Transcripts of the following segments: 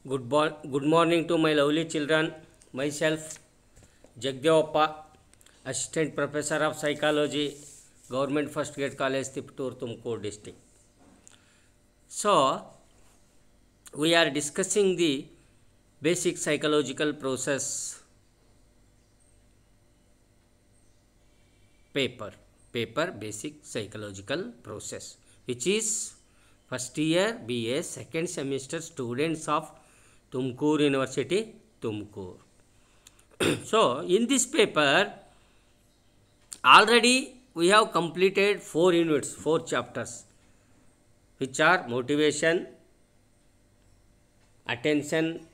Good morning to my lovely children. Myself, Jagdevappa, Assistant Professor of Psychology, Government First Grade College, Tiptur, Tumkur District. So, we are discussing the basic psychological process paper basic psychological process, which is first year BA second semester students of Tumkur University, Tumkur. So, in this paper, already we have completed 4 units, 4 chapters, which are motivation, attention,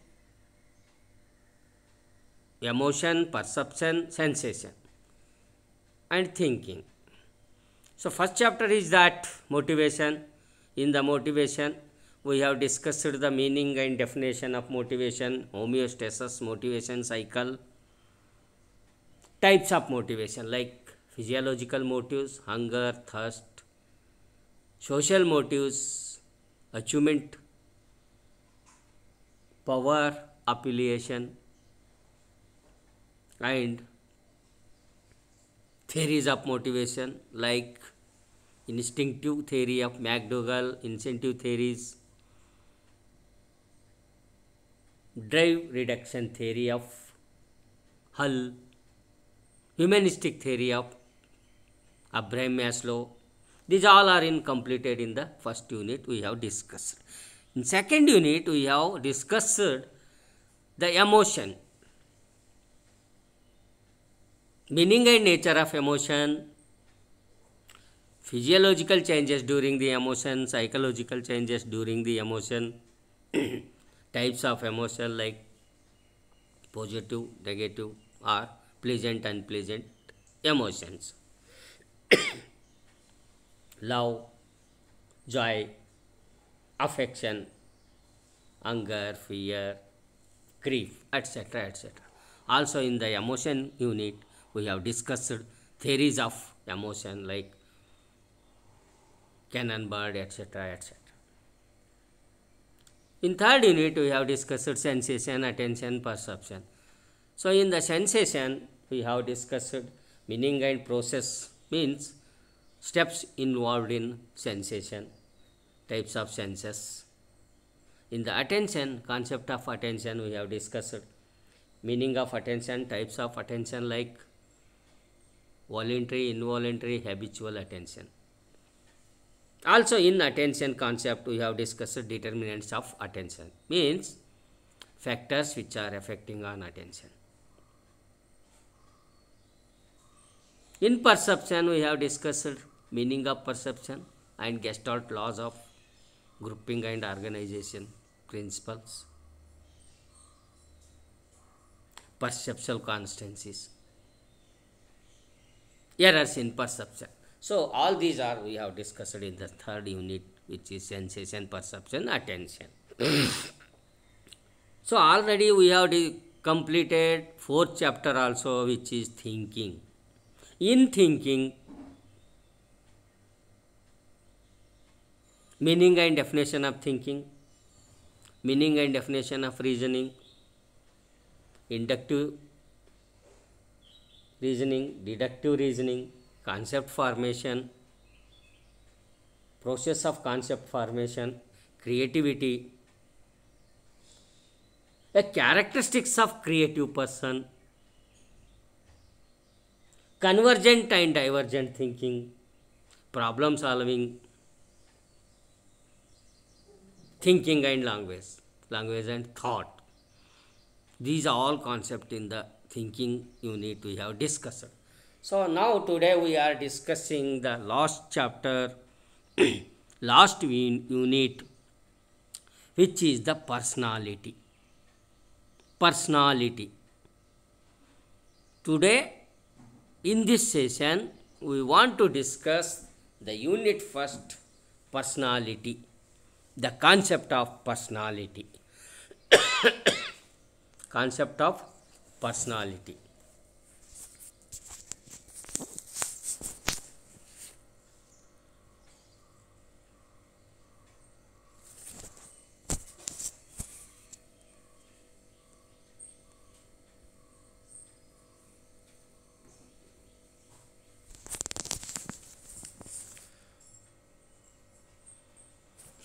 emotion, perception, sensation, and thinking. So, first chapter is that motivation. In the motivation, we have discussed the meaning and definition of motivation, homeostasis, motivation cycle, types of motivation like physiological motives, hunger, thirst, social motives, achievement, power, affiliation, and theories of motivation like instinctive theory of McDougall, incentive theories, drive reduction theory of Hull, humanistic theory of Abraham Maslow. These all are completed in the first unit we have discussed. In second unit we have discussed the emotion, meaning and nature of emotion, physiological changes during the emotion, psychological changes during the emotion, types of emotion like positive, negative, or pleasant, unpleasant emotions, love, joy, affection, anger, fear, grief, etc. etc. Also in the emotion unit, we have discussed theories of emotion like Cannon-Bard, etc. etc. In third unit, we have discussed sensation, attention, perception. So, in the sensation, we have discussed meaning and process, means steps involved in sensation, types of senses. In the attention, concept of attention, we have discussed meaning of attention, types of attention like voluntary, involuntary, habitual attention. Also in attention concept, we have discussed determinants of attention, means factors which are affecting on attention. In perception, we have discussed meaning of perception and Gestalt laws of grouping and organization principles, perceptual constancies, errors in perception. So, all these are we have discussed in the third unit, which is sensation, perception, attention. So, already we have completed fourth chapter also, which is thinking. In thinking, meaning and definition of thinking, meaning and definition of reasoning, inductive reasoning, deductive reasoning, concept formation, process of concept formation, creativity, the characteristics of creative person, convergent and divergent thinking, problem solving, thinking and language and thought. These are all concepts in the thinking unit we have discussed. So, now today we are discussing the last chapter, last unit, which is the personality. Personality. Today, in this session, we want to discuss the unit first, personality, the concept of personality. Concept of personality.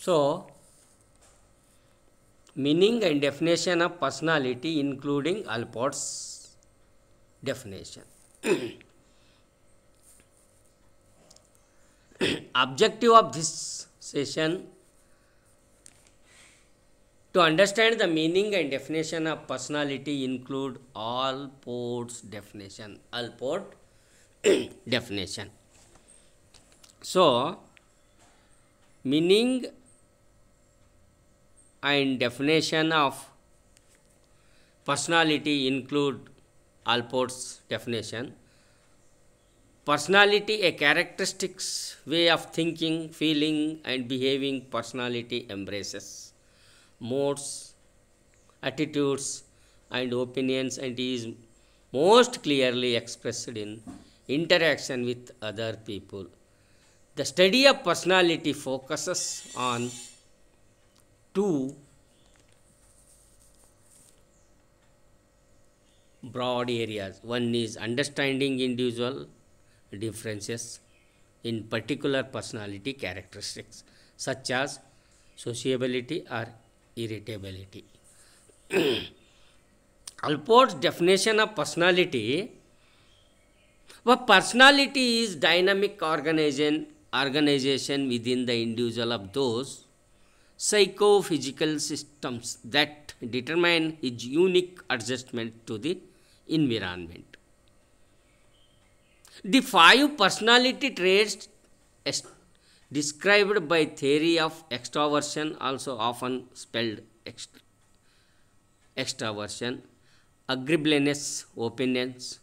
So meaning and definition of personality including Alport's definition. Objective of this session: to understand the meaning and definition of personality include Alport's definition. Alport definition. So meaning and definition of personality include Alport's definition. Personality, a characteristics, way of thinking, feeling and behaving. Personality embraces modes, attitudes and opinions and is most clearly expressed in interaction with other people. The study of personality focuses on two broad areas. One is understanding individual differences in particular personality characteristics such as sociability or irritability. Alport's definition of personality: personality is dynamic organization within the individual of those psychophysical systems that determine his unique adjustment to the environment. The 5 personality traits described by theory of extraversion, also often spelled extraversion: agreeableness, openness,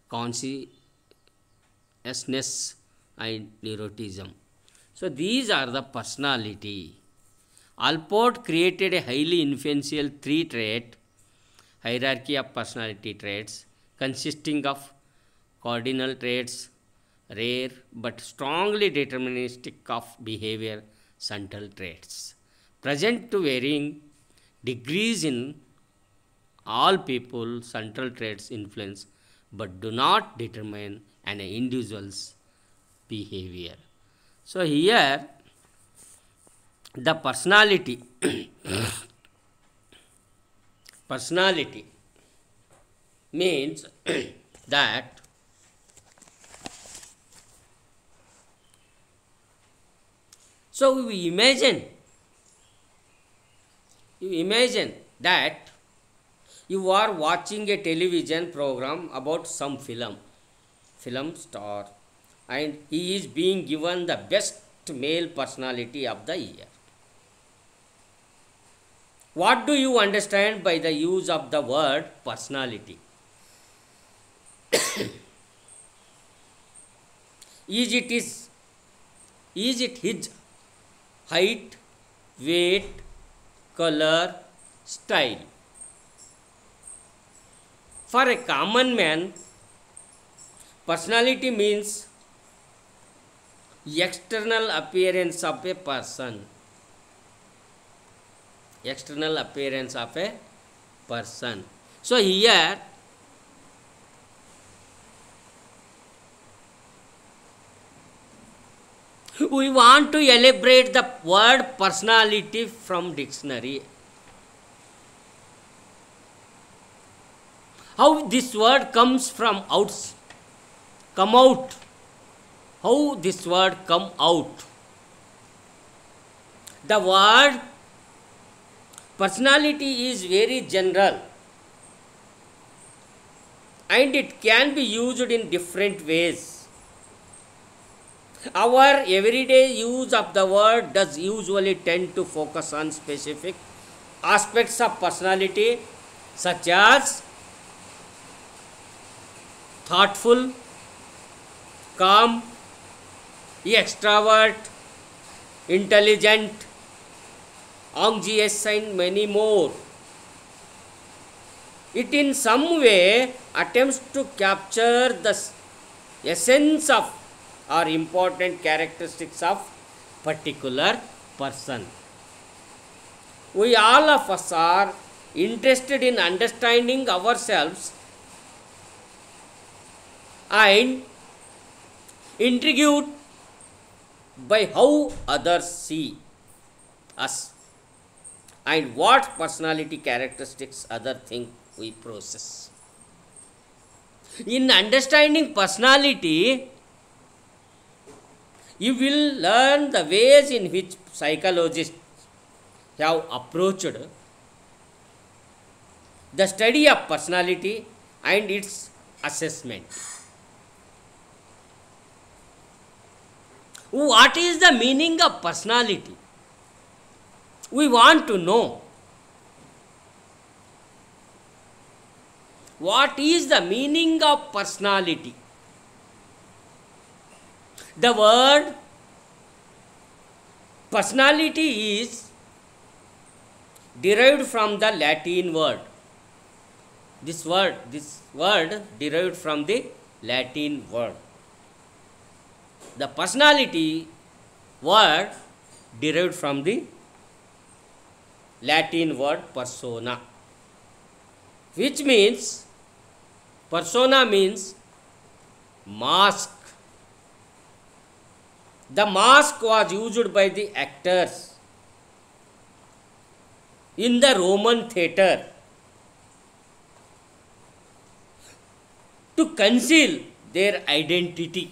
conscientiousness and neuroticism. So these are the personality. Alport created a highly influential 3-trait hierarchy of personality traits consisting of cardinal traits, rare but strongly deterministic of behavior, central traits, present to varying degrees in all people. Central traits influence but do not determine an individual's behavior. So here the personality personality means that so you imagine that you are watching a television program about some film star, and he is being given the best male personality of the year. What do you understand by the use of the word personality? Is it his height, weight, color, style? For a common man, personality means external appearance of a person. External appearance of a person. So here we want to elaborate the word personality from dictionary. How this word comes from come out. How this word come out? The word personality is very general and it can be used in different ways. Our everyday use of the word does usually tend to focus on specific aspects of personality such as thoughtful, calm, extrovert, intelligent, anxious and many more. It in some way attempts to capture the essence of or important characteristics of particular person. We all of us are interested in understanding ourselves and intrigued by how others see us, and what personality characteristics other thing we process. In understanding personality, you will learn the ways in which psychologists have approached the study of personality and its assessment. What is the meaning of personality? We want to know. What is the meaning of personality? The word personality is derived from the Latin word. This word derived from the Latin word. The personality word derived from the Latin word persona, which means persona means mask. The mask was used by the actors in the Roman theatre to conceal their identity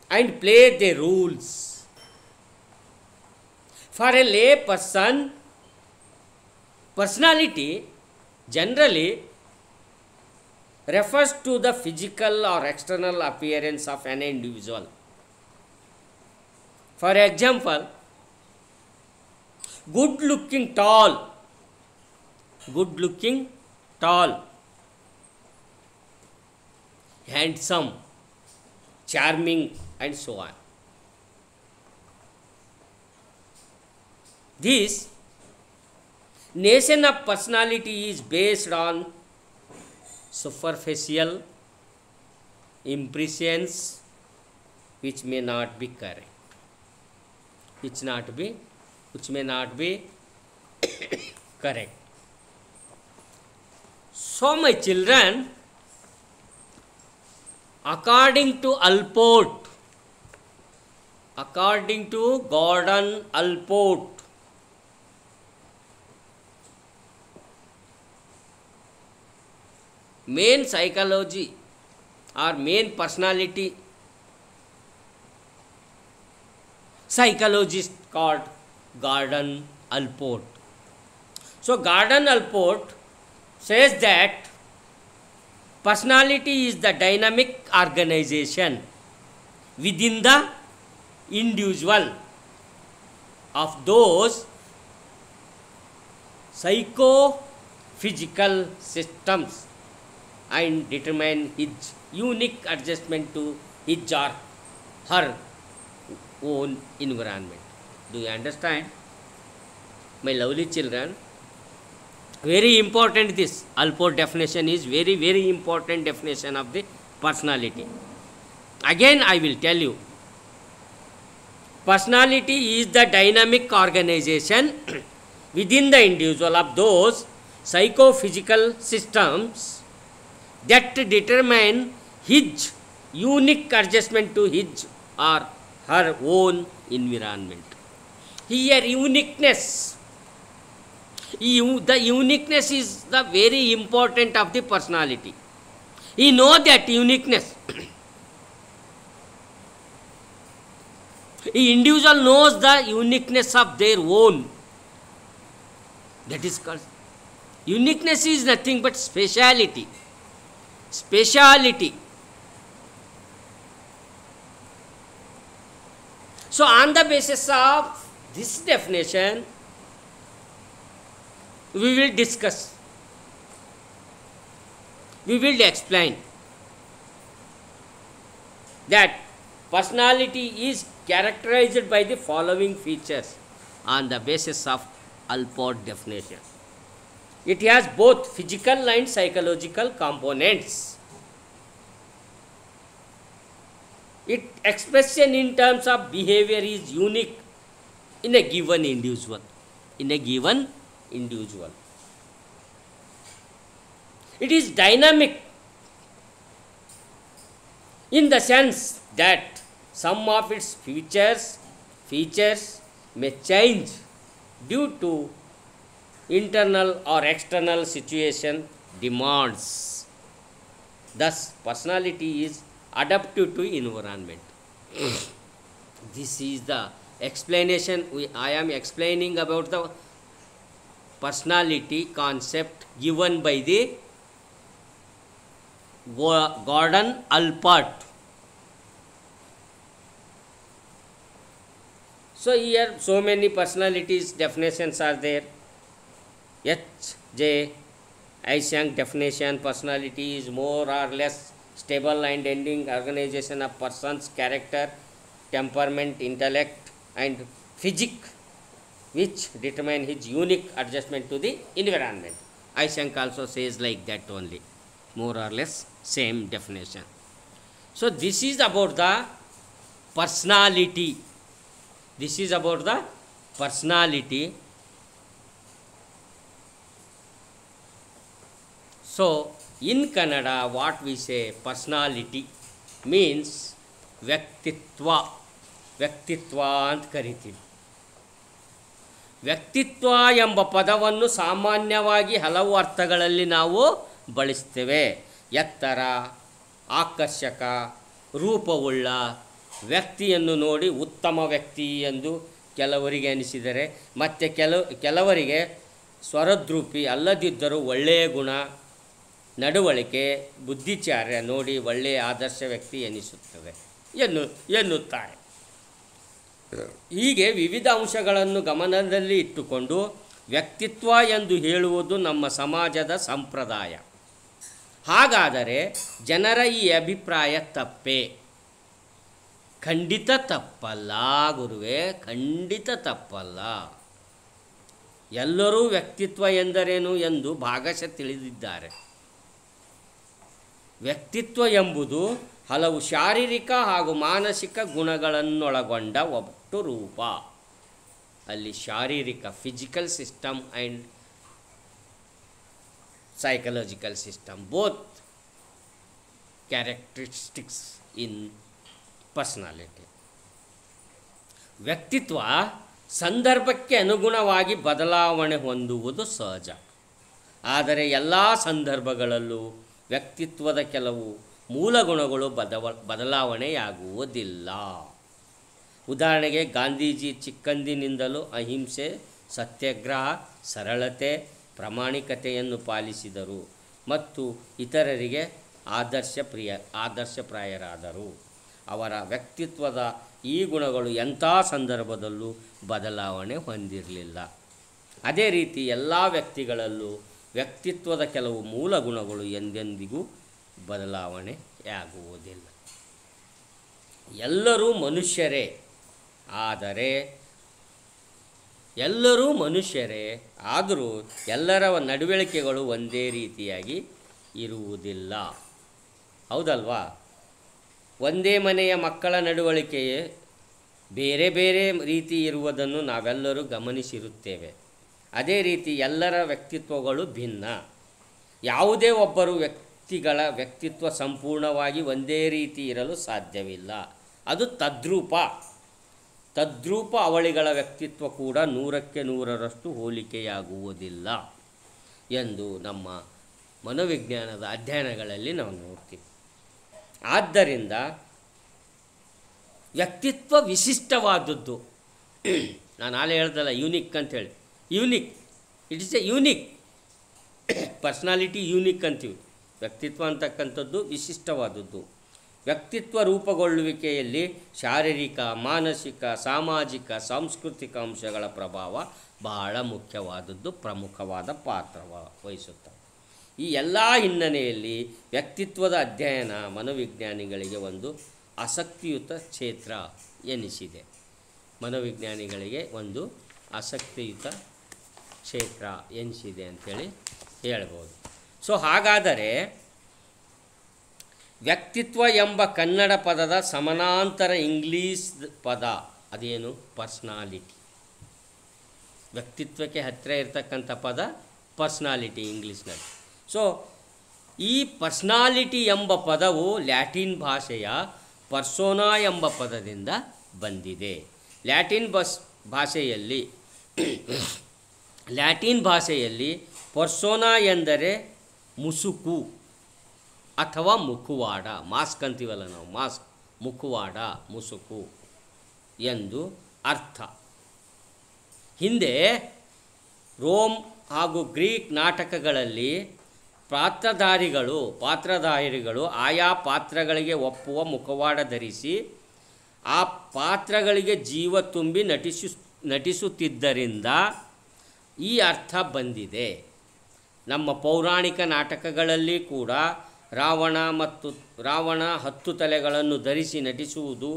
and play their roles. For a lay person, personality generally refers to the physical or external appearance of an individual. For example, good looking tall, handsome, charming, and so on. This nation of personality is based on superficial impressions which may not be correct, which may not be correct. So, my children, according to Gordon Allport, main psychology or main personality psychologist called Gordon Allport. So, Gordon Allport says that personality is the dynamic organization within the individual of those psychophysical systems and determine his unique adjustment to his or her own environment. Do you understand? My lovely children, very important, this Allport definition is very, very important definition of the personality. Again I will tell you, personality is the dynamic organization within the individual of those psychophysical systems that determine his unique adjustment to his or her own environment. Here uniqueness, the uniqueness is the very important of the personality. You know that uniqueness. The individual knows the uniqueness of their own. That is called uniqueness. Is nothing but speciality. So, on the basis of this definition, we will discuss, we will explain that personality is characterized by the following features on the basis of Allport definition. It has both physical and psychological components. Its expression in terms of behavior is unique in a given individual. It is dynamic in the sense that some of its features may change due to internal or external situation demands. Thus, personality is adaptive to environment. This is the explanation I am explaining about the personality concept given by the Gordon Allport. So here so many personalities definitions are there. H.J. Eysenck definition: personality is more or less stable and ending organization of person's character, temperament, intellect and physique, which determine his unique adjustment to the environment. Eysenck also says like that only, more or less same definition. So this is about the personality. This is about the personality. So in Kannada what we say personality means ವ್ಯಕ್ತಿತ್ವ. ವ್ಯಕ್ತಿತ್ವ ಅಂತ ಕರಿತೀವಿ. ವ್ಯಕ್ತಿತ್ವ ಎಂಬ ಪದವನ್ನು ಸಾಮಾನ್ಯವಾಗಿ ಹಲವು ಅರ್ಥಗಳಲ್ಲಿ ನಾವು ಬಳಸ್ತೇವೆ. ಎತ್ತರ, ಆಕರ್ಷಕ, ರೂಪವುಳ್ಳ ವ್ಯಕ್ತಿಯನ್ನು ನೋಡಿ ಉತ್ತಮ ವ್ಯಕ್ತಿ ಎಂದು ಕೆಲವರಿಗೆ ಅನಿಸಿದರೆ, ಮತ್ತು ಕೆಲವರಿಗೆ ಸ್ವರದ್ರೂಪಿ ಅಲ್ಲದಿದ್ದರೂ ಒಳ್ಳೆಯ ಗುಣ, ನಡವಳಿಕೆ, ಬುದ್ಧಿಚಾರ್ಯ ನೋಡಿ ಒಳ್ಳೆಯ ಆದರ್ಶ ವ್ಯಕ್ತಿ ಎನಿಸುತ್ತದೆ ಎನ್ನುತ್ತಾರೆ. ಹೀಗೆ ವಿವಿಧ ಅಂಶಗಳನ್ನು ಗಮನದಲ್ಲಿ ಇಟ್ಟುಕೊಂಡು ವ್ಯಕ್ತಿತ್ವ ಎಂದು ಹೇಳುವುದು ನಮ್ಮ ಸಮಾಜದ ಸಂಪ್ರದಾಯ. ಹಾಗಾದರೆ ಜನರ ಈ ಅಭಿಪ್ರಾಯ ತಪ್ಪೇ? ಖಂಡಿತ ತಪ್ಪಲ್ಲ ಗುರುವೇ, ಖಂಡಿತ ತಪ್ಪಲ್ಲ. ಎಲ್ಲರೂ ವ್ಯಕ್ತಿತ್ವ ಎಂದರೇನು ಎಂದು ಭಾಗಶಃ ತಿಳಿದಿದ್ದಾರೆ. ವ್ಯಕ್ತಿತ್ವ ಎಂಬುದು ಹಲವು ಶಾರೀರಿಕ ಹಾಗೂ ಮಾನಸಿಕ ಗುಣಗಳನ್ನೊಳಗೊಂಡ ಒಟ್ಟು ರೂಪ. ಅಲ್ಲಿ ಶಾರೀರಿಕ physical system and psychological system, both characteristics in personality. ವ್ಯಕ್ತಿತ್ವ ಸಂದರ್ಭಕ್ಕೆ ಅನುಗುಣವಾಗಿ ಬದಲಾವಣೆ ಹೊಂದುವುದು ಸಹಜ. ಆದರೆ ಎಲ್ಲ ಸಂದರ್ಭಗಳಲ್ಲೂ ವ್ಯಕ್ತಿತ್ವದ ಕೆಲವು ಮೂಲ ಗುಣಗಳು ಬದಲಾವಣೆಯಾಗುವುದಿಲ್ಲ. ಉದಾಹರಣೆಗೆ ಗಾಂಧೀಜಿ ಚಿಕ್ಕಂದಿನಿಂದಲೂ ಅಹಿಂಸೆ, ಸತ್ಯಾಗ್ರಹ, ಸರಳತೆ, ಪ್ರಾಮಾಣಿಕತೆಯನ್ನು ಪಾಲಿಸಿದರು ಮತ್ತು ಇತರರಿಗೆ ಆದರ್ಶಪ್ರಾಯರಾದರು. ಅವರ ವ್ಯಕ್ತಿತ್ವದ ಈ ಗುಣಗಳು ಎಂಥ ಸಂದರ್ಭದಲ್ಲೂ ಬದಲಾವಣೆ ಹೊಂದಿರಲಿಲ್ಲ. ಅದೇ ರೀತಿ ಎಲ್ಲ ವ್ಯಕ್ತಿಗಳಲ್ಲೂ ವ್ಯಕ್ತಿತ್ವದ ಕೆಲವು ಮೂಲ ಗುಣಗಳು ಎಂದೆಂದಿಗೂ ಬದಲಾವಣೆಯಾಗುವುದಿಲ್ಲ. ಎಲ್ಲರೂ ಮನುಷ್ಯರೇ, ಆದರೂ ಎಲ್ಲರ ನಡವಳಿಕೆಗಳು ಒಂದೇ ರೀತಿಯಾಗಿ ಇರುವುದಿಲ್ಲ. ಹೌದಲ್ವಾ? ಒಂದೇ ಮನೆಯ ಮಕ್ಕಳ ನಡವಳಿಕೆಯೇ ಬೇರೆ ಬೇರೆ ರೀತಿ ಇರುವುದನ್ನು ನಾವೆಲ್ಲರೂ ಗಮನಿಸಿರುತ್ತೇವೆ. ಅದೇ ರೀತಿ ಎಲ್ಲರ ವ್ಯಕ್ತಿತ್ವಗಳು ಭಿನ್ನ. ಯಾವುದೇ ಒಬ್ಬರು ವ್ಯಕ್ತಿಗಳ ವ್ಯಕ್ತಿತ್ವ ಸಂಪೂರ್ಣವಾಗಿ ಒಂದೇ ರೀತಿ ಇರಲು ಸಾಧ್ಯವಿಲ್ಲ. ಅದು ತದ್ರೂಪ ಅವಳಿಗಳ ವ್ಯಕ್ತಿತ್ವ ಕೂಡ 100ಕ್ಕೆ 100ರಷ್ಟು ಹೋಲಿಕೆಯಾಗುವುದಿಲ್ಲ ಎಂದು ನಮ್ಮ ಮನೋವಿಜ್ಞಾನದ ಅಧ್ಯಯನಗಳಲ್ಲಿ ನಾವು ನೋಡ್ತೀವಿ. ಆದ್ದರಿಂದ ವ್ಯಕ್ತಿತ್ವ ವಿಶಿಷ್ಟವಾದದ್ದು. ನಾನು ಆಲೇ ಹೇಳ್ದಲ್ಲ ಯೂನಿಕ್ ಅಂತೇಳಿ. It is A unique personality. Unique ಅಂತೀವಿ. ವ್ಯಕ್ತಿತ್ವ ಅಂತಕ್ಕಂಥದ್ದು ವಿಶಿಷ್ಟವಾದದ್ದು. ವ್ಯಕ್ತಿತ್ವ ರೂಪುಗೊಳ್ಳುವಿಕೆಯಲ್ಲಿ ಶಾರೀರಿಕ, ಮಾನಸಿಕ, ಸಾಮಾಜಿಕ, ಸಾಂಸ್ಕೃತಿಕ ಅಂಶಗಳ ಪ್ರಭಾವ ಬಹಳ ಮುಖ್ಯವಾದದ್ದು, ಪ್ರಮುಖವಾದ ಪಾತ್ರ ವಹಿಸುತ್ತವೆ. ಈ ಎಲ್ಲ ಹಿನ್ನೆಲೆಯಲ್ಲಿ ವ್ಯಕ್ತಿತ್ವದ ಅಧ್ಯಯನ ಮನೋವಿಜ್ಞಾನಿಗಳಿಗೆ ಒಂದು ಆಸಕ್ತಿಯುತ ಕ್ಷೇತ್ರ ಎನಿಸಿದೆ. ಮನೋವಿಜ್ಞಾನಿಗಳಿಗೆ ಒಂದು ಆಸಕ್ತಿಯುತ ಕ್ಷೇತ್ರ ಎನಿಸಿದೆ ಅಂಥೇಳಿ ಹೇಳ್ಬೋದು. ಸೊ ಹಾಗಾದರೆ ವ್ಯಕ್ತಿತ್ವ ಎಂಬ ಕನ್ನಡ ಪದದ ಸಮಾನಾಂತರ ಇಂಗ್ಲೀಷ್ ಪದ ಅದೇನು? ಪರ್ಸ್ನಾಲಿಟಿ. ವ್ಯಕ್ತಿತ್ವಕ್ಕೆ ಹತ್ತಿರ ಇರತಕ್ಕಂಥ ಪದ ಪರ್ಸ್ನಾಲಿಟಿ ಇಂಗ್ಲೀಷ್ನಲ್ಲಿ. ಸೊ ಈ ಪರ್ಸ್ನಾಲಿಟಿ ಎಂಬ ಪದವು ಲ್ಯಾಟಿನ್ ಭಾಷೆಯ ಪರ್ಸೋನಾ ಎಂಬ ಪದದಿಂದ ಬಂದಿದೆ. ಲ್ಯಾಟಿನ್ ಭಾಷೆಯಲ್ಲಿ ಲ್ಯಾಟಿನ್ ಭಾಷೆಯಲ್ಲಿ ಪರ್ಸೋನಾ ಎಂದರೆ ಮುಸುಕು ಅಥವಾ ಮುಖವಾಡ, ಮಾಸ್ಕ್ ಅಂತೀವಲ್ಲ ನಾವು, ಮಾಸ್ಕ್, ಮುಖವಾಡ, ಮುಸುಕು ಎಂದು ಅರ್ಥ. ಹಿಂದೆ ರೋಮ್ ಹಾಗೂ ಗ್ರೀಕ್ ನಾಟಕಗಳಲ್ಲಿ ಪಾತ್ರಧಾರಿಗಳು ಆಯಾ ಪಾತ್ರಗಳಿಗೆ ಒಪ್ಪುವ ಮುಖವಾಡ ಧರಿಸಿ ಆ ಪಾತ್ರಗಳಿಗೆ ಜೀವ ತುಂಬಿ ನಟಿಸುತ್ತಿದ್ದರಿಂದ ಈ ಅರ್ಥ ಬಂದಿದೆ. ನಮ್ಮ ಪೌರಾಣಿಕ ನಾಟಕಗಳಲ್ಲಿ ಕೂಡ ರಾವಣ 10 ತಲೆಗಳನ್ನು ಧರಿಸಿ ನಟಿಸುವುದು,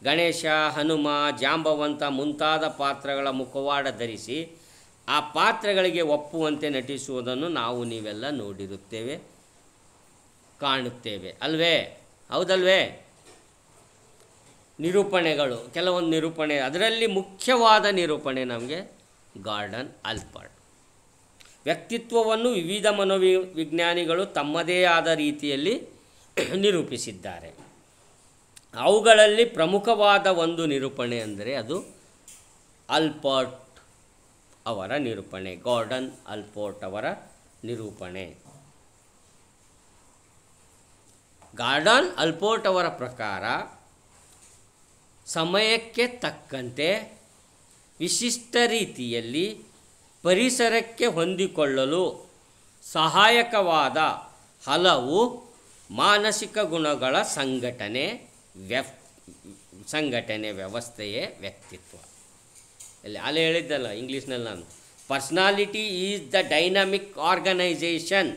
ಗಣೇಶ, ಹನುಮ, ಜಾಂಬವಂತ ಮುಂತಾದ ಪಾತ್ರಗಳ ಮುಖವಾಡ ಧರಿಸಿ ಆ ಪಾತ್ರಗಳಿಗೆ ಒಪ್ಪುವಂತೆ ನಟಿಸುವುದನ್ನು ನಾವು ನೀವೆಲ್ಲ ನೋಡಿರುತ್ತೇವೆ, ಕಾಣುತ್ತೇವೆ ಅಲ್ವೇ? ಹೌದಲ್ವೇ? ನಿರೂಪಣೆಗಳು, ಕೆಲವೊಂದು ನಿರೂಪಣೆ, ಅದರಲ್ಲಿ ಮುಖ್ಯವಾದ ನಿರೂಪಣೆ ನಮಗೆ ಗಾರ್ಡನ್ ಅಲ್ಪರ್ಟ್. ವ್ಯಕ್ತಿತ್ವವನ್ನು ವಿವಿಧ ಮನೋವಿಜ್ಞಾನಿಗಳು ತಮ್ಮದೇ ಆದ ರೀತಿಯಲ್ಲಿ ನಿರೂಪಿಸಿದ್ದಾರೆ. ಅವುಗಳಲ್ಲಿ ಪ್ರಮುಖವಾದ ಒಂದು ನಿರೂಪಣೆ ಅಂದರೆ ಅದು ಅಲ್ಪರ್ಟ್ ಅವರ ನಿರೂಪಣೆ, ಗಾರ್ಡನ್ ಅಲ್ಪೋರ್ಟ್ ಅವರ ನಿರೂಪಣೆ. ಗಾರ್ಡನ್ ಅಲ್ಪೋರ್ಟ್ ಅವರ ಪ್ರಕಾರ ಸಮಯಕ್ಕೆ ತಕ್ಕಂತೆ ವಿಶಿಷ್ಟ ರೀತಿಯಲ್ಲಿ ಪರಿಸರಕ್ಕೆ ಹೊಂದಿಕೊಳ್ಳಲು ಸಹಾಯಕವಾದ ಹಲವು ಮಾನಸಿಕ ಗುಣಗಳ ಸಂಘಟನೆ ವ್ಯವಸ್ಥೆಯೇ ವ್ಯಕ್ತಿತ್ವ. ಅಲ್ಲಿ ಹೇಳಿದ್ದಲ್ಲ ಇಂಗ್ಲೀಷ್ನಲ್ಲಿ ನಾನು, personality is the dynamic organisation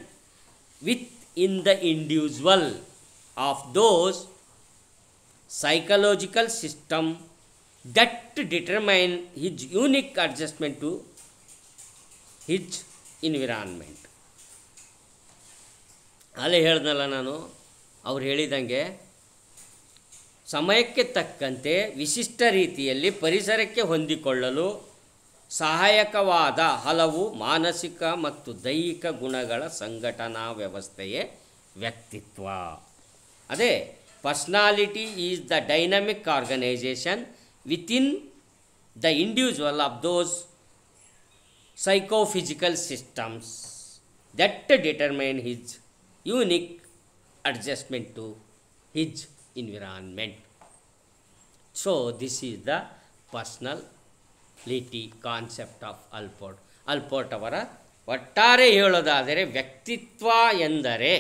within the individual of those psychological system that determine his unique adjustment to his environment. ಅಲ್ಲೇ ಹೇಳ್ದಲ್ಲ ನಾನು, ಅವ್ರು ಹೇಳಿದಂಗೆ ಸಮಯಕ್ಕೆ ತಕ್ಕಂತೆ ವಿಶಿಷ್ಟ ರೀತಿಯಲ್ಲಿ ಪರಿಸರಕ್ಕೆ ಹೊಂದಿಕೊಳ್ಳಲು ಸಹಾಯಕವಾದ ಹಲವು ಮಾನಸಿಕ ಮತ್ತು ದೈಹಿಕ ಗುಣಗಳ ಸಂಘಟನಾ ವ್ಯವಸ್ಥೆಯೇ ವ್ಯಕ್ತಿತ್ವ. ಅದೇ personality is the dynamic organization within the individual of those psychophysical systems that determine his unique adjustment to his environment. So this is the personality concept of ಅಲ್ಪೋರ್ಟ್ ಅವರ ಒಟ್ಟಾರೆ ಹೇಳೋದಾದರೆ ವ್ಯಕ್ತಿತ್ವ ಎಂದರೆ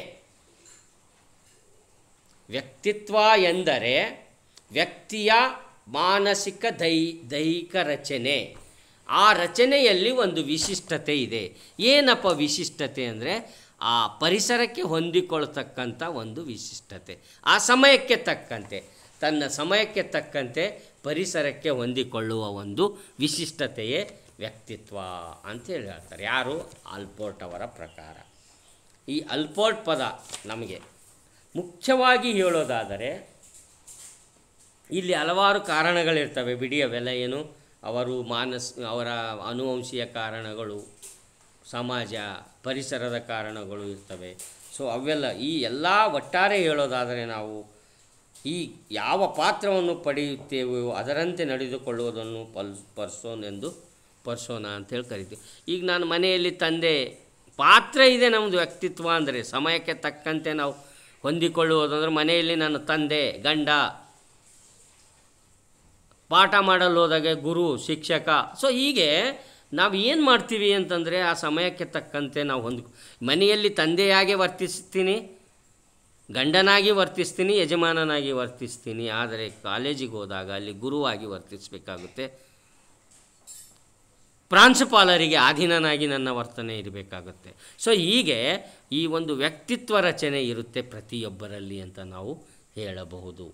ವ್ಯಕ್ತಿಯ ಮಾನಸಿಕ ದೈಹಿಕ ರಚನೆ. ಆ ರಚನೆಯಲ್ಲಿ ಒಂದು ವಿಶಿಷ್ಟತೆ ಇದೆ. ಏನಪ್ಪ ವಿಶಿಷ್ಟತೆ ಅಂದರೆ ಆ ಪರಿಸರಕ್ಕೆ ಹೊಂದಿಕೊಳ್ತಕ್ಕಂಥ ಒಂದು ವಿಶಿಷ್ಟತೆ. ಆ ಸಮಯಕ್ಕೆ ತಕ್ಕಂತೆ, ತನ್ನ ಸಮಯಕ್ಕೆ ತಕ್ಕಂತೆ ಪರಿಸರಕ್ಕೆ ಹೊಂದಿಕೊಳ್ಳುವ ಒಂದು ವಿಶಿಷ್ಟತೆಯೇ ವ್ಯಕ್ತಿತ್ವ ಅಂತೇಳಿ ಹೇಳ್ತಾರೆ. ಯಾರು? ಅಲ್ಪೋರ್ಟ್ ಅವರ ಪ್ರಕಾರ. ಈ ಅಲ್ಪೋರ್ಟ್ ಪದ ನಮಗೆ ಮುಖ್ಯವಾಗಿ ಹೇಳೋದಾದರೆ ಇಲ್ಲಿ ಹಲವಾರು ಕಾರಣಗಳಿರ್ತವೆ ಬಿಡಿ, ಅವೆಲ್ಲ ಏನು, ಅವರ ಆನುವಂಶೀಯ ಕಾರಣಗಳು, ಸಮಾಜ, ಪರಿಸರದ ಕಾರಣಗಳು ಇರ್ತವೆ. ಸೊ ಅವೆಲ್ಲ ಈ ಎಲ್ಲ ಒಟ್ಟಾರೆ ಹೇಳೋದಾದರೆ ನಾವು ಈ ಯಾವ ಪಾತ್ರವನ್ನು ಪಡೆಯುತ್ತೇವೋ ಅದರಂತೆ ನಡೆದುಕೊಳ್ಳುವುದನ್ನು ಪರ್ಸೋನಾ ಅಂತೇಳಿ ಕರಿತೀವಿ. ಈಗ ನಾನು ಮನೆಯಲ್ಲಿ ತಂದೆ ಪಾತ್ರ ಇದೆ ನಮ್ಮದು ವ್ಯಕ್ತಿತ್ವ ಅಂದರೆ, ಸಮಯಕ್ಕೆ ತಕ್ಕಂತೆ ನಾವು ಹೊಂದಿಕೊಳ್ಳುವುದಂದ್ರೆ ಮನೆಯಲ್ಲಿ ನನ್ನ ತಂದೆ, ಗಂಡ, ಪಾಠ ಮಾಡಲು ಹೋದಾಗ ಗುರು, ಶಿಕ್ಷಕ. ಸೊ ಹೀಗೆ ನಾವು ಏನು ಮಾಡ್ತೀವಿ ಅಂತಂದರೆ ಆ ಸಮಯಕ್ಕೆ ತಕ್ಕಂತೆ ನಾವು ಮನೆಯಲ್ಲಿ ತಂದೆಯಾಗಿ ವರ್ತಿಸ್ತೀನಿ, ಗಂಡನಾಗಿ ವರ್ತಿಸ್ತೀನಿ, ಯಜಮಾನನಾಗಿ ವರ್ತಿಸ್ತೀನಿ. ಆದರೆ ಕಾಲೇಜಿಗೆ ಹೋದಾಗ ಅಲ್ಲಿ ಗುರುವಾಗಿ ವರ್ತಿಸಬೇಕಾಗುತ್ತೆ, ಪ್ರಾಂಶುಪಾಲರಿಗೆ ಅಧೀನನಾಗಿ ನನ್ನ ವರ್ತನೆ ಇರಬೇಕಾಗುತ್ತೆ. ಸೊ ಹೀಗೆ ಈ ಒಂದು ವ್ಯಕ್ತಿತ್ವ ರಚನೆ ಇರುತ್ತೆ ಪ್ರತಿಯೊಬ್ಬರಲ್ಲಿ ಅಂತ ನಾವು ಹೇಳಬಹುದು.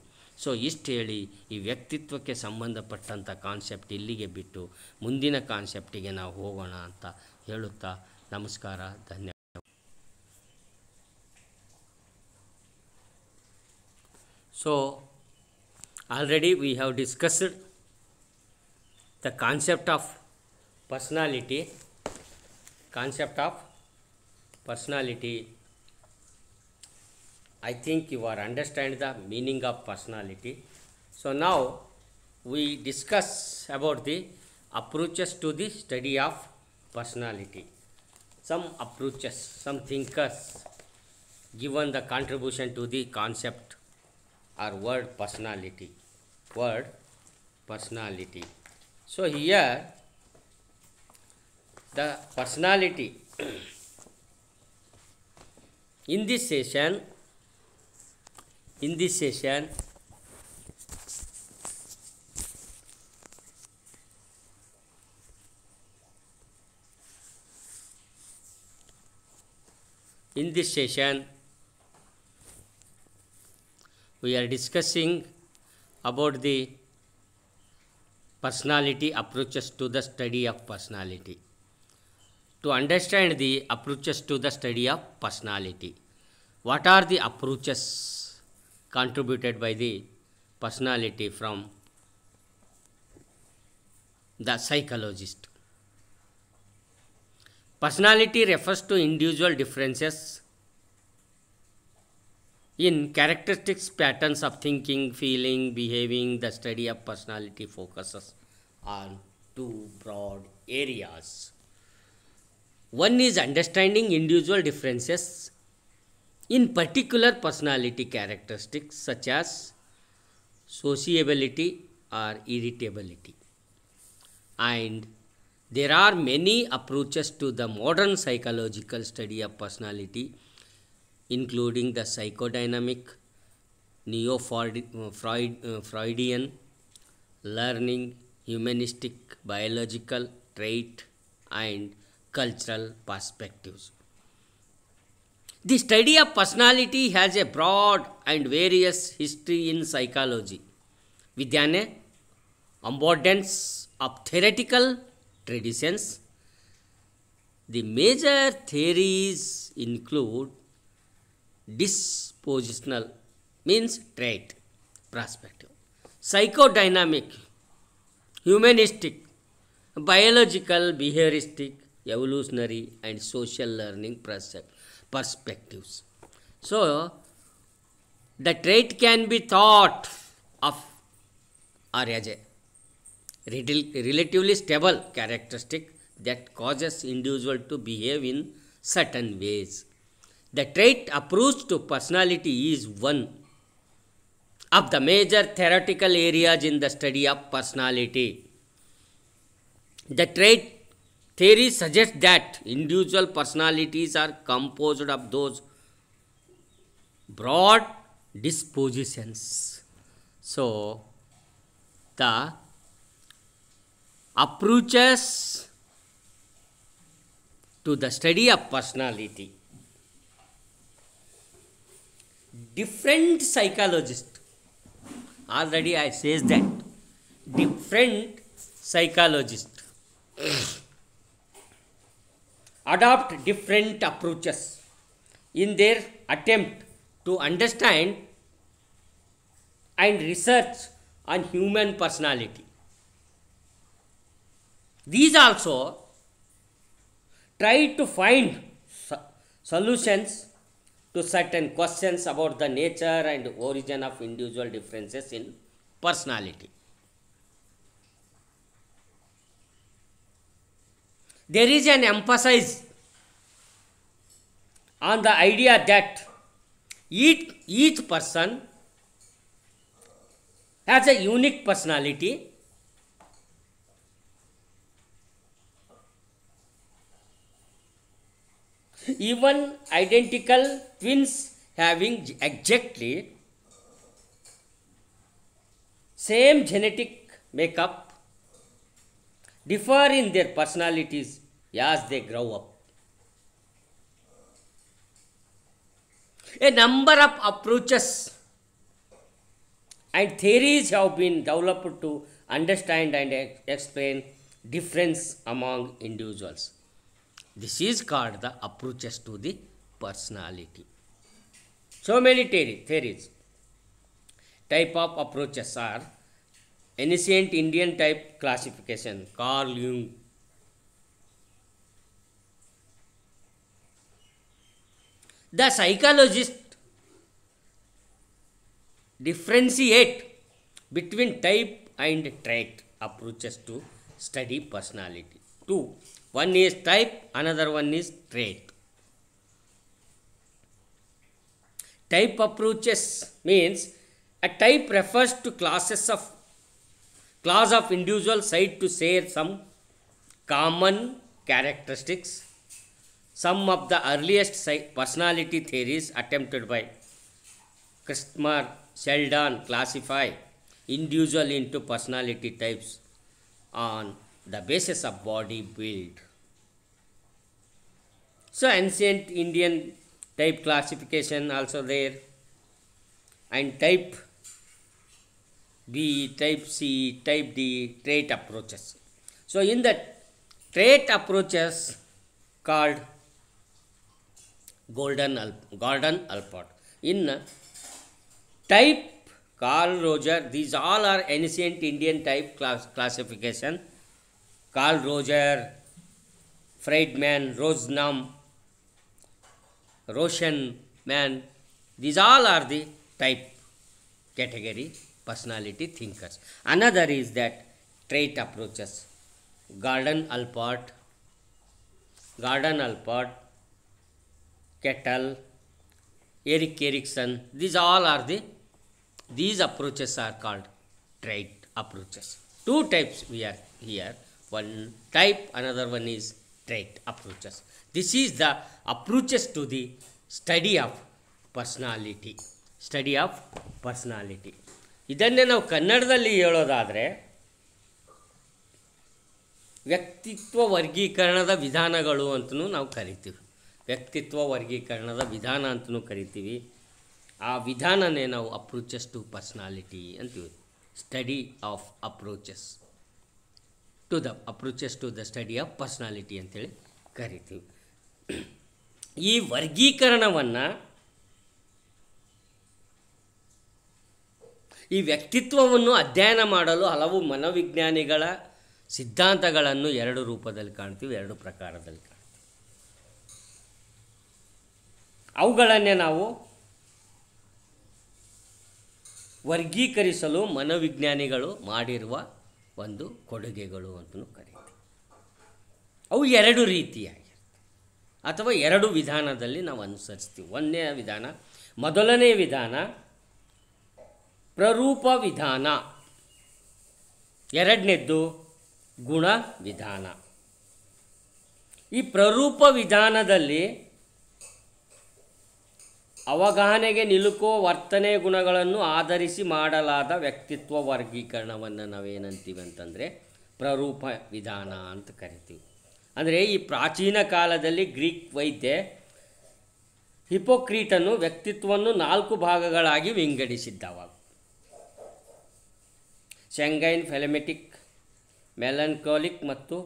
ಸೊ ಇಷ್ಟು ಹೇಳಿ ಈ ವ್ಯಕ್ತಿತ್ವಕ್ಕೆ ಸಂಬಂಧಪಟ್ಟಂಥ ಕಾನ್ಸೆಪ್ಟ್ ಇಲ್ಲಿಗೆ ಬಿಟ್ಟು ಮುಂದಿನ ಕಾನ್ಸೆಪ್ಟಿಗೆ ನಾವು ಹೋಗೋಣ ಅಂತ ಹೇಳುತ್ತಾ ನಮಸ್ಕಾರ, ಧನ್ಯವಾದ. So already we have discussed the concept of personality. I think you are understand the meaning of personality. So now we discuss about the approaches to the study of personality. Some approaches, some thinkers given the contribution to the concept or word personality. Word personality. So here the personality in this session we are discussing about the personality approaches to the study of personality. To understand the approaches to the study of personality, what are the approaches contributed by the personality from the psychologist? Personality refers to individual differences in characteristics, patterns of thinking, feeling, behaving. The study of personality focuses on two broad areas. One is understanding individual differences in particular personality characteristics such as sociability or irritability. And there are many approaches to the modern psychological study of personality, including the psychodynamic, Freudian, learning, humanistic, biological, trait, and cultural perspectives. The study of personality has a broad and various history in psychology, with an abundance of theoretical traditions. The major theories include dispositional, means trait perspective, psychodynamic, humanistic, biological, behavioristic, evolutionary, and social learning perspectives. So, the trait can be thought of or as a relatively stable characteristic that causes individual to behave in certain ways. The trait approach to personality is one of the major theoretical areas in the study of personality. The trait theory suggests that individual personalities are composed of those broad dispositions. So, the approaches to the study of personality. Different psychologists, already I says that, different psychologists adopt different approaches in their attempt to understand and research on human personality. These also try to find solutions to certain questions about the nature and origin of individual differences in personality. There is an emphasis on the idea that each person has a unique personality even identical twins having exactly same genetic makeup differ in their personalities as they grow up. A number of approaches and theories have been developed to understand and explain difference among individuals. This is called the approaches to the personality. So many theories. Type of approaches are ancient Indian type classification, Carl Jung. The psychologist differentiate between type and trait approaches to study personality. Two, one is type, another one is trait. Type approaches means a type refers to class of individuals said to share some common characteristics. Some of the earliest personality theories attempted by Christopher Sheldon classify individual into personality types on the basis of body build. So ancient Indian type classification also there, and type B, type C, type D, trait approaches. So in the trait approaches called Gordon Allport. In type Carl Roger, these all are ancient Indian type classification. Carl Roger, Friedman, Roshanman, these all are the type category personality thinkers. Another is that trait approaches. Gordon Allport, Kettle, Erik Erikson, these approaches are called trait approaches. Two types we are here. One type, another one is trait approaches. This is the approaches to the study of personality. ಇದನ್ನೇ ನಾವು ಕನ್ನಡದಲ್ಲಿ ಹೇಳೋದಾದರೆ ವ್ಯಕ್ತಿತ್ವ ವರ್ಗೀಕರಣದ ವಿಧಾನಗಳು ಅಂತಲೂ ನಾವು ಕರಿತೀವಿ. ವ್ಯಕ್ತಿತ್ವ ವರ್ಗೀಕರಣದ ವಿಧಾನ ಅಂತಲೂ ಕರಿತೀವಿ. ಆ ವಿಧಾನನೇ ನಾವು ಅಪ್ರೋಚಸ್ ಟು ಪರ್ಸ್ನಾಲಿಟಿ ಅಂತೀವಿ. Study of approaches to the study of personality ಅಂತೇಳಿ ಕರಿತೀವಿ. ಈ ವರ್ಗೀಕರಣವನ್ನು, ಈ ವ್ಯಕ್ತಿತ್ವವನ್ನು ಅಧ್ಯಯನ ಮಾಡಲು ಹಲವು ಮನೋವಿಜ್ಞಾನಿಗಳ ಸಿದ್ಧಾಂತಗಳನ್ನು ಎರಡು ರೂಪದಲ್ಲಿ ಕಾಣ್ತೀವಿ, ಎರಡು ಪ್ರಕಾರದಲ್ಲಿ ಕಾಣ್ತೀವಿ. ಅವುಗಳನ್ನೇ ನಾವು ವರ್ಗೀಕರಿಸಲು ಮನೋವಿಜ್ಞಾನಿಗಳು ಮಾಡಿರುವ ಒಂದು ಕೊಡುಗೆಗಳು ಅಂತಲೂ ಕರೀತೀವಿ. ಅವು ಎರಡು ರೀತಿಯಾಗಿ ಅಥವಾ ಎರಡು ವಿಧಾನದಲ್ಲಿ ನಾವು ಅನುಸರಿಸ್ತೀವಿ. ಮೊದಲನೇ ವಿಧಾನ ಪ್ರರೂಪ ವಿಧಾನ, ಎರಡನೇದ್ದು ಗುಣ ವಿಧಾನ. ಈ ಪ್ರರೂಪ ವಿಧಾನದಲ್ಲಿ ಅವಗಾಹನೆಗೆ ನಿಲುಕುವ ವರ್ತನೆ ಗುಣಗಳನ್ನು ಆಧರಿಸಿ ಮಾಡಲಾದ ವ್ಯಕ್ತಿತ್ವ ವರ್ಗೀಕರಣವನ್ನು ನಾವೇನಂತೀವಿ ಅಂತಂದರೆ ಪ್ರರೂಪ ವಿಧಾನ ಅಂತ ಕರಿತೀವಿ. ಅಂದರೆ ಈ ಪ್ರಾಚೀನ ಕಾಲದಲ್ಲಿ ಗ್ರೀಕ್ ವೈದ್ಯ ಹಿಪೋಕ್ರೀಟನು ವ್ಯಕ್ತಿತ್ವವನ್ನು 4 ಭಾಗಗಳಾಗಿ ವಿಂಗಡಿಸಿದ್ದವ. ಸ್ಯಾಂಗೈನ್, ಫೆಲೆಮೆಟಿಕ್, ಮೆಲನ್ಕೋಲಿಕ್ ಮತ್ತು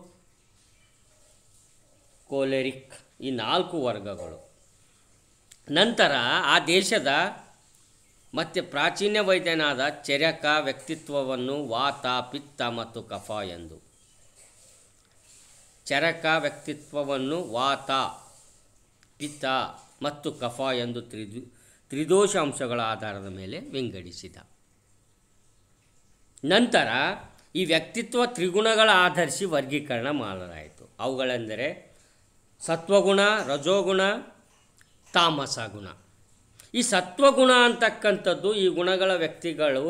ಕೋಲೆರಿಕ್, ಈ 4 ವರ್ಗಗಳು. ನಂತರ ಆ ದೇಶದ ಮತ್ತು ಪ್ರಾಚೀನ ವೈದ್ಯನಾದ ಚೆರಕ ವ್ಯಕ್ತಿತ್ವವನ್ನು ವಾತ, ಪಿತ್ತ ಮತ್ತು ಕಫ ಎಂದು ಪಿತ್ತ ಮತ್ತು ಕಫ ಎಂದು ತ್ರಿದೋಷ ಅಂಶಗಳ ಆಧಾರದ ಮೇಲೆ ವಿಂಗಡಿಸಿದ. ನಂತರ ಈ ವ್ಯಕ್ತಿತ್ವ ತ್ರಿಗುಣಗಳ ಆಧರಿಸಿ ವರ್ಗೀಕರಣ ಮಾಡಲಾಯಿತು. ಅವುಗಳೆಂದರೆ ಸತ್ವಗುಣ, ರಜೋಗುಣ, ತಾಮಸ ಗುಣ. ಈ ಸತ್ವಗುಣ ಅಂತಕ್ಕಂಥದ್ದು, ಈ ಗುಣಗಳ ವ್ಯಕ್ತಿಗಳು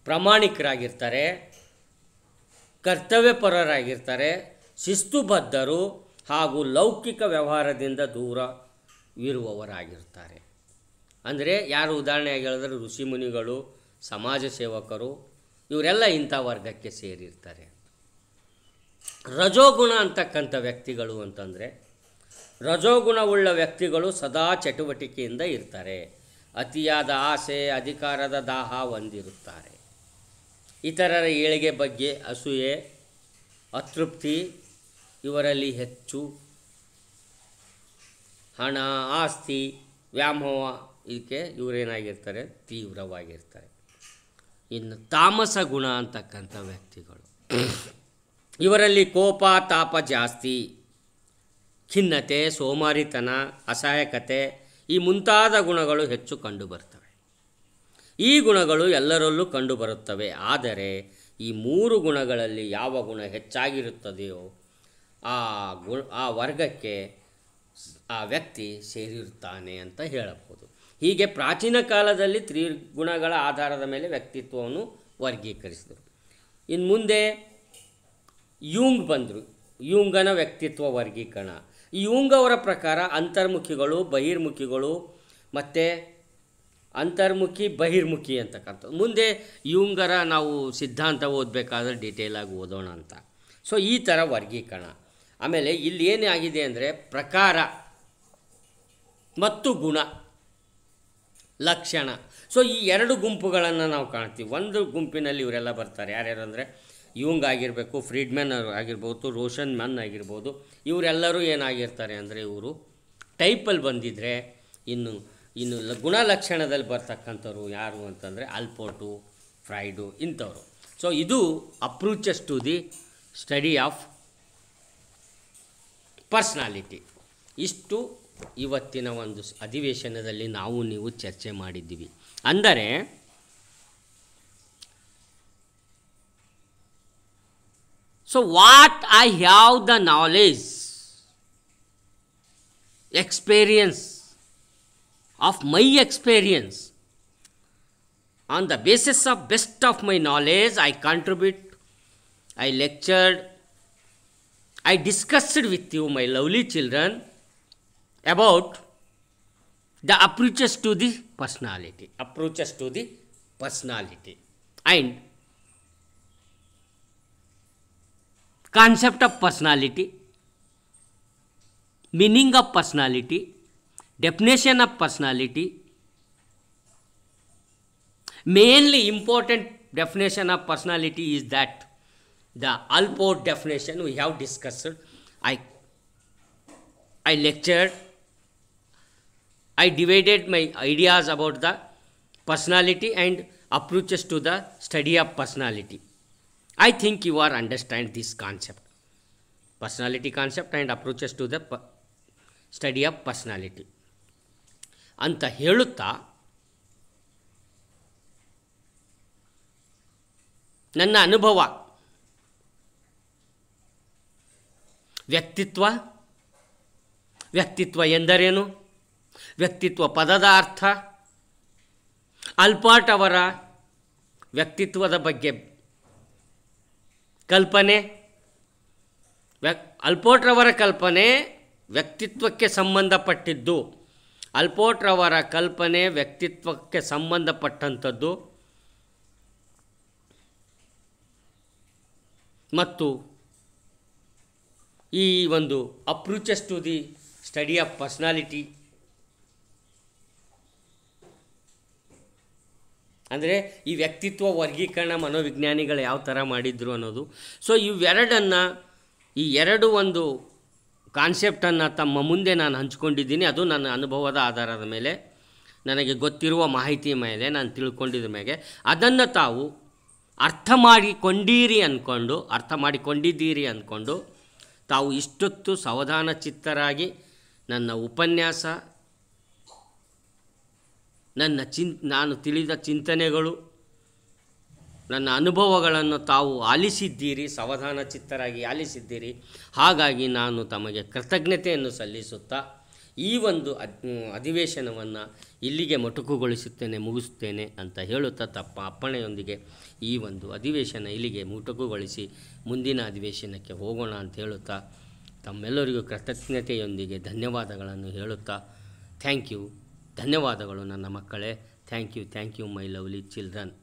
ಪ್ರಾಮಾಣಿಕರಾಗಿರ್ತಾರೆ, ಕರ್ತವ್ಯಪರರಾಗಿರ್ತಾರೆ, ಶಿಸ್ತುಬದ್ಧರು ಹಾಗೂ ಲೌಕಿಕ ವ್ಯವಹಾರದಿಂದ ದೂರವಿರುವವರಾಗಿರ್ತಾರೆ. ಅಂದರೆ ಯಾರು ಉದಾಹರಣೆಯಾಗಿ ಹೇಳಿದ್ರೆ ಋಷಿಮುನಿಗಳು, ಸಮಾಜ ಸೇವಕರು, ಇವರೆಲ್ಲ ಇಂಥ ವರ್ಗಕ್ಕೆ ಸೇರಿರ್ತಾರೆ. ರಜೋಗುಣ ಅಂತಕ್ಕಂಥ ವ್ಯಕ್ತಿಗಳು ಅಂತಂದರೆ, ರಜೋಗುಣವುಳ್ಳ ವ್ಯಕ್ತಿಗಳು ಸದಾ ಚಟುವಟಿಕೆಯಿಂದ ಇರ್ತಾರೆ, ಅತಿಯಾದ ಆಸೆ, ಅಧಿಕಾರದ ದಾಹ ಹೊಂದಿರುತ್ತಾರೆ, ಇತರರ ಏಳಿಗೆ ಬಗ್ಗೆ ಅಸೂಯೆ, ಅತೃಪ್ತಿ ಇವರಲ್ಲಿ ಹೆಚ್ಚು, ಹಣ, ಆಸ್ತಿ, ವ್ಯಾಮೋಹ ಇದಕ್ಕೆ ಇವರೇನಾಗಿರ್ತಾರೆ, ತೀವ್ರವಾಗಿರ್ತಾರೆ. ಇನ್ನು ತಾಮಸ ಗುಣ ಅಂತಕ್ಕಂಥ ವ್ಯಕ್ತಿಗಳು, ಇವರಲ್ಲಿ ಕೋಪ, ತಾಪ ಜಾಸ್ತಿ, ಖಿನ್ನತೆ, ಸೋಮಾರಿತನ, ಅಸಹಾಯಕತೆ ಈ ಮುಂತಾದ ಗುಣಗಳು ಹೆಚ್ಚು ಕಂಡುಬರ್ತವೆ. ಈ ಗುಣಗಳು ಎಲ್ಲರಲ್ಲೂ ಕಂಡುಬರುತ್ತವೆ, ಆದರೆ ಈ 3 ಗುಣಗಳಲ್ಲಿ ಯಾವ ಗುಣ ಹೆಚ್ಚಾಗಿರುತ್ತದೆಯೋ ಆ ವರ್ಗಕ್ಕೆ ಆ ವ್ಯಕ್ತಿ ಸೇರಿರುತ್ತಾನೆ ಅಂತ ಹೇಳಬಹುದು. ಹೀಗೆ ಪ್ರಾಚೀನ ಕಾಲದಲ್ಲಿ ತ್ರಿಗುಣಗಳ ಆಧಾರದ ಮೇಲೆ ವ್ಯಕ್ತಿತ್ವವನ್ನು ವರ್ಗೀಕರಿಸಿದರು. ಇನ್ನು ಮುಂದೆ ಯೂಂಗ್ ಬಂದರು. ಯೂಂಗನ ವ್ಯಕ್ತಿತ್ವ ವರ್ಗೀಕರಣ. ಈ ಯೂಂಗ್ ಅವರ ಪ್ರಕಾರ ಅಂತರ್ಮುಖಿಗಳು, ಬಹಿರ್ಮುಖಿಗಳು ಮತ್ತು ಅಂತರ್ಮುಖಿ ಬಹಿರ್ಮುಖಿ ಅಂತಕ್ಕಂಥದ್ದು. ಮುಂದೆ ಯೂಂಗರ ನಾವು ಸಿದ್ಧಾಂತ ಓದಬೇಕಾದ್ರೆ ಡೀಟೇಲಾಗಿ ಓದೋಣ ಅಂತ. ಸೊ ಈ ಥರ ವರ್ಗೀಕರಣ. ಆಮೇಲೆ ಇಲ್ಲಿ ಏನಾಗಿದೆ ಅಂದರೆ ಪ್ರಕಾರ ಮತ್ತು ಗುಣ ಲಕ್ಷಣ. ಸೊ ಈ 2 ಗುಂಪುಗಳನ್ನು ನಾವು ಕಾಣ್ತೀವಿ. ಒಂದು ಗುಂಪಿನಲ್ಲಿ ಇವರೆಲ್ಲ ಬರ್ತಾರೆ. ಯಾರ್ಯಾರು ಅಂದರೆ ಯೂಂಗ್ ಆಗಿರಬೇಕು, ಫ್ರೀಡ್ಮನ್ ಆಗಿರ್ಬೋದು, ರೋಷನ್ ಮನ್ ಆಗಿರ್ಬೋದು. ಇವರೆಲ್ಲರೂ ಏನಾಗಿರ್ತಾರೆ ಅಂದರೆ ಇವರು ಟೈಪಲ್ಲಿ ಬಂದಿದ್ದರೆ ಇನ್ನು ಗುಣಲಕ್ಷಣದಲ್ಲಿ ಬರ್ತಕ್ಕಂಥವ್ರು ಯಾರು ಅಂತಂದರೆ ಅಲ್ಪೋರ್ಟು, ಫ್ರೈಡು ಇಂಥವ್ರು. ಸೊ ಇದು approaches to the study of personality. ಇಷ್ಟು ಇವತ್ತಿನ ಒಂದು ಅಧಿವೇಶನದಲ್ಲಿ ನೀವು ಚರ್ಚೆ ಮಾಡಿದ್ದೀವಿ. ಅಂದರೆ so what I have the knowledge, experience of my experience, on the basis of best of my knowledge I contribute, I lectured, I discussed with you my lovely children about the approaches to the personality and concept of personality, meaning of personality, definition of personality. Mainly important definition of personality is that the Allport definition we have discussed. I lectured, I divided my ideas about the personality and approaches to the study of personality. I think you are understand this concept, personality concept and approaches to the study of personality ಅಂತ ಹೇಳುತ್ತಾ ನನ್ನ ಅನುಭವ, ವ್ಯಕ್ತಿತ್ವ ಎಂದರೇನು, ವ್ಯಕ್ತಿತ್ವ ಪದದ ಅರ್ಥ, ಅಲ್ಪಾರ್ಟ್ ಅವರ ವ್ಯಕ್ತಿತ್ವದ ಬಗ್ಗೆ ಕಲ್ಪನೆ, ಅಲ್ಪೋರ್ಟ್ರವರ ಕಲ್ಪನೆ ವ್ಯಕ್ತಿತ್ವಕ್ಕೆ ಸಂಬಂಧಪಟ್ಟಿದ್ದು, ಅಲ್ಪೋರ್ಟ್ರವರ ಕಲ್ಪನೆ ವ್ಯಕ್ತಿತ್ವಕ್ಕೆ ಸಂಬಂಧಪಟ್ಟಂಥದ್ದು ಮತ್ತು ಈ ಒಂದು approaches to the study of personality ಅಂದರೆ ಈ ವ್ಯಕ್ತಿತ್ವ ವರ್ಗೀಕರಣ ಮನೋವಿಜ್ಞಾನಿಗಳು ಯಾವ ಥರ ಮಾಡಿದ್ರು ಅನ್ನೋದು. ಸೊ ಇವೆರಡನ್ನು, ಈ ಎರಡು ಒಂದು ಕಾನ್ಸೆಪ್ಟನ್ನು ತಮ್ಮ ಮುಂದೆ ನಾನು ಹಂಚ್ಕೊಂಡಿದ್ದೀನಿ. ಅದು ನನ್ನ ಅನುಭವದ ಆಧಾರದ ಮೇಲೆ, ನನಗೆ ಗೊತ್ತಿರುವ ಮಾಹಿತಿಯ ಮೇಲೆ, ನಾನು ತಿಳ್ಕೊಂಡಿದ್ದ ಮೇಲೆ ಅದನ್ನು ತಾವು ಅರ್ಥ ಮಾಡಿಕೊಂಡಿದ್ದೀರಿ ಅಂದ್ಕೊಂಡು ತಾವು ಇಷ್ಟೊತ್ತು ಸಾವಧಾನ ಚಿತ್ತರಾಗಿ ನನ್ನ ಉಪನ್ಯಾಸ, ನಾನು ತಿಳಿದ ಚಿಂತನೆಗಳು, ನನ್ನ ಅನುಭವಗಳನ್ನು ತಾವು ಆಲಿಸಿದ್ದೀರಿ, ಸಾವಧಾನ ಚಿತ್ತರಾಗಿ ಆಲಿಸಿದ್ದೀರಿ. ಹಾಗಾಗಿ ನಾನು ತಮಗೆ ಕೃತಜ್ಞತೆಯನ್ನು ಸಲ್ಲಿಸುತ್ತಾ ಈ ಒಂದು ಅಧಿವೇಶನವನ್ನು ಇಲ್ಲಿಗೆ ಮುಗಿಸುತ್ತೇನೆ ಅಂತ ಹೇಳುತ್ತಾ ಅಪ್ಪಣೆಯೊಂದಿಗೆ ಈ ಒಂದು ಅಧಿವೇಶನ ಇಲ್ಲಿಗೆ ಮೊಟಕುಗೊಳಿಸಿ ಮುಂದಿನ ಅಧಿವೇಶನಕ್ಕೆ ಹೋಗೋಣ ಅಂತ ಹೇಳುತ್ತಾ ತಮ್ಮೆಲ್ಲರಿಗೂ ಕೃತಜ್ಞತೆಯೊಂದಿಗೆ ಧನ್ಯವಾದಗಳನ್ನು ಹೇಳುತ್ತಾ ಥ್ಯಾಂಕ್ ಯು, ಧನ್ಯವಾದಗಳು ನನ್ನ ಮಕ್ಕಳೇ. Thank you my lovely children.